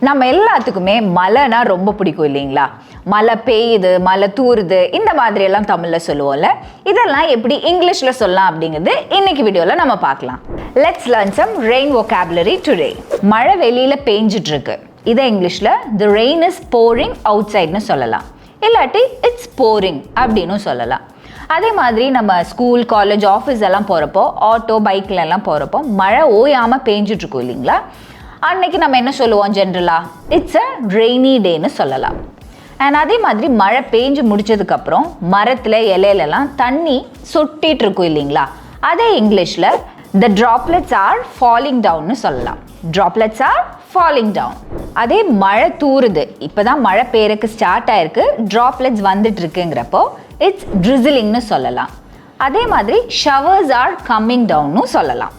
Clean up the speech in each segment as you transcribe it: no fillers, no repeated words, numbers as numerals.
நம்ம எல்லாத்துக்குமே மழைனா ரொம்ப பிடிக்கும் இல்லைங்களா? மழை பெய்யுது, மழை தூருது, இந்த மாதிரி எல்லாம் தமிழ்ல சொல்லுவோம்ல. இதெல்லாம் எப்படி இங்கிலீஷ்ல சொல்லலாம் அப்படிங்கிறது இன்னைக்கு வீடியோல நம்ம பார்க்கலாம். Let's learn some rain vocabulary today. மழை வெளியில பெஞ்சிட்டு இருக்கு. இதை இங்கிலீஷ்ல the rain is pouring outsideன்னு சொல்லலாம். இல்லாட்டி it's pouring அப்படின்னு சொல்லலாம். அதே மாதிரி நம்ம ஸ்கூல், காலேஜ், ஆஃபீஸ் எல்லாம் போகிறப்போ, ஆட்டோ, பைக்கில் எல்லாம் போகிறப்போ மழை ஓயாமல் பெஞ்சிட்டு இருக்கும் இல்லைங்களா? அன்னைக்கு நம்ம என்ன சொல்லுவோம் ஜென்ரலாக? இட்ஸ் அ ரெய்னி டேன்னு சொல்லலாம். அண்ட் அதே மாதிரி மழை பெஞ்சு முடிச்சதுக்கப்புறம் மரத்தில் இலையிலலாம் தண்ணி சொட்டிகிட்டு இருக்கும் இல்லைங்களா? அதே இங்கிலீஷில் த ட்ராப்லெட்ஸ் ஆர் ஃபாலிங் டவுன்னு சொல்லலாம். Droplets are falling down. அதே மழை தூருது, இப்போ தான் மழை பெய்யறதுக்கு ஸ்டார்ட் ஆயிருக்கு, ட்ராப்லெட்ஸ் வந்துட்டு இருக்குங்கிறப்போ இட்ஸ் ட்ரிசிலிங்னு சொல்லலாம். அதே மாதிரி ஷவர்ஸ் ஆர் கம்மிங் டவுன்னு சொல்லலாம்.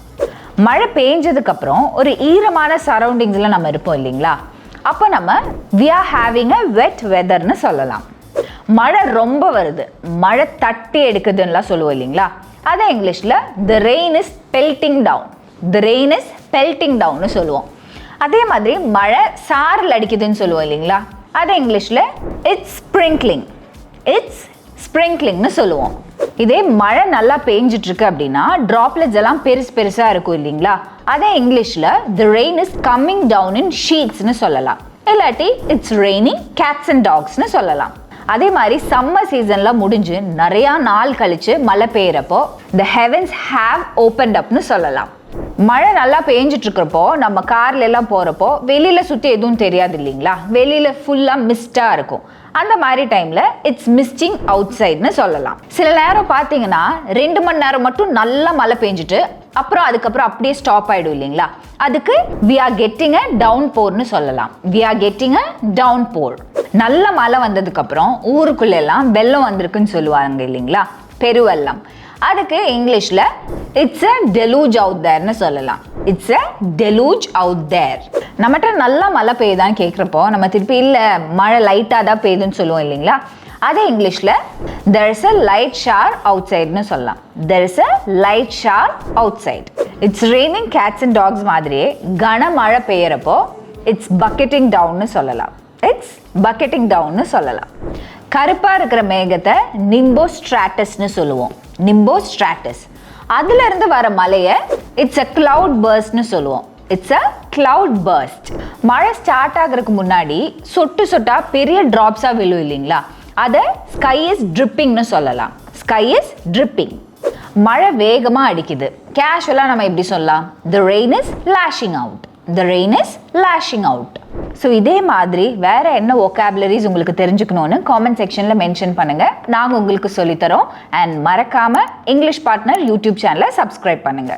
மழை பெஞ்சதுக்கப்புறம் ஒரு ஈரமான சரௌண்டிங்ஸில் நம்ம இருப்போம் இல்லைங்களா? அப்போ நம்ம we are having a wet weatherன்னு சொல்லலாம். மழை ரொம்ப வருது, மழை தட்டி எடுக்குதுன்னெலாம் சொல்லுவோம் இல்லைங்களா? அதே இங்கிலீஷில் the rain is pelting down. the rain is pelting downனு சொல்லுவோம். அதே மாதிரி மழை சாரல் அடிக்குதுன்னு சொல்லுவோம் இல்லைங்களா? அதே இங்கிலீஷில் இட்ஸ் ஸ்ப்ரிங்க்லிங். இட்ஸ் ஸ்ப்ரிங்க்லிங்னு சொல்லுவோம். இதே மழை நல்லா பெஞ்சிட்டு இருக்கு அப்படின்னா ட்ராப்லெட்ஸ் எல்லாம் பெருசு பெருசாக இருக்கும் இல்லைங்களா? அதே இங்கிலீஷில் the rain is coming down in sheetsன்னு சொல்லலாம். இல்லாட்டி இட்ஸ் raining cats and dogsன்னு சொல்லலாம். அதே மாதிரி சம்மர் சீசன்லாம் முடிஞ்சு நிறையா நாள் கழிச்சு மழை பெய்யறப்போ the heavens have opened upன்னு சொல்லலாம். மழை நல்லா பெஞ்சிட்டு இருக்கிறப்போ நம்ம கார்ல எல்லாம் போறப்போ வெளியில சுற்றி எதுவும் தெரியாது இல்லைங்களா? வெளியில ஃபுல்லா மிஸ்டா இருக்கும். அந்த மாதிரி டைம்ல இட்ஸ் மிஸ்டிங் அவுட் சைட்னு சொல்லலாம். சில நேரம் பார்த்தீங்கன்னா 2 மணி நேரம் மட்டும் நல்லா மழை பெஞ்சிட்டு அப்புறம் அதுக்கப்புறம் அப்படியே ஸ்டாப் ஆயிடும் இல்லைங்களா? அதுக்கு we are getting a downpourன்னு சொல்லலாம். we are getting a downpour. நல்ல மழை வந்ததுக்கு அப்புறம் ஊருக்குள்ள எல்லாம் வெள்ளம் வந்திருக்குன்னு சொல்லுவாங்க இல்லைங்களா? பெருவெள்ளம். அதுக்கு இங்கிலீஷ்ல இட்ஸ் அ டெலூஜ் அவுட் தேர்னு சொல்லலாம். It's a deluge out there. நம்மகிட்ட நல்லா மழை பெய்யுதான்னு கேட்குறப்போ நம்ம திருப்பி இல்லை மழை லைட்டாக தான் பெய்யுதுன்னு சொல்லுவோம் இல்லைங்களா? அதே இங்கிலீஷில் there is a light shower outsideன்னு சொல்லலாம். there is a light shower outside. it's raining cats and dogs மாதிரியே கனமழை பெய்யறப்போ இட்ஸ் bucketing downனு சொல்லலாம். இட்ஸ் bucketing downனு சொல்லலாம். கருப்பாக இருக்கிற மேகத்தை நிம்போ ஸ்ட்ராட்டஸ்ன்னு சொல்லுவோம். Nimbostratus. அதுல இருந்து வர மழையை இட்ஸ் அ கிளவுட் பர்ஸ்ட்னு சொல்லுவோம். It's a cloud burst. மழை ஸ்டார்ட் ஆகிறதுக்கு முன்னாடி சொட்டு சொட்டா பெரிய டிராப்ஸா விழும் இல்லைங்களா? அதை ஸ்கை இஸ் ட்ரிப்பிங்னு சொல்லலாம். Sky is tripping. மழை வேகமா அடிக்குது, கேஷுவலா நம்ம எப்படி சொல்லலாம்? the rain is lashing out. the rain is lashing out. So இதே மாதிரி வேற என்ன vocabularies உங்களுக்கு தெரிஞ்சுக்கணும்னு காமெண்ட் செக்ஷன்ல மென்ஷன் பண்ணுங்க. நாங்கள் உங்களுக்கு சொல்லித்தரோம். அண்ட் மறக்காம இங்கிலீஷ் பார்ட்னர் யூடியூப் சேனலை சப்ஸ்கிரைப் பண்ணுங்க.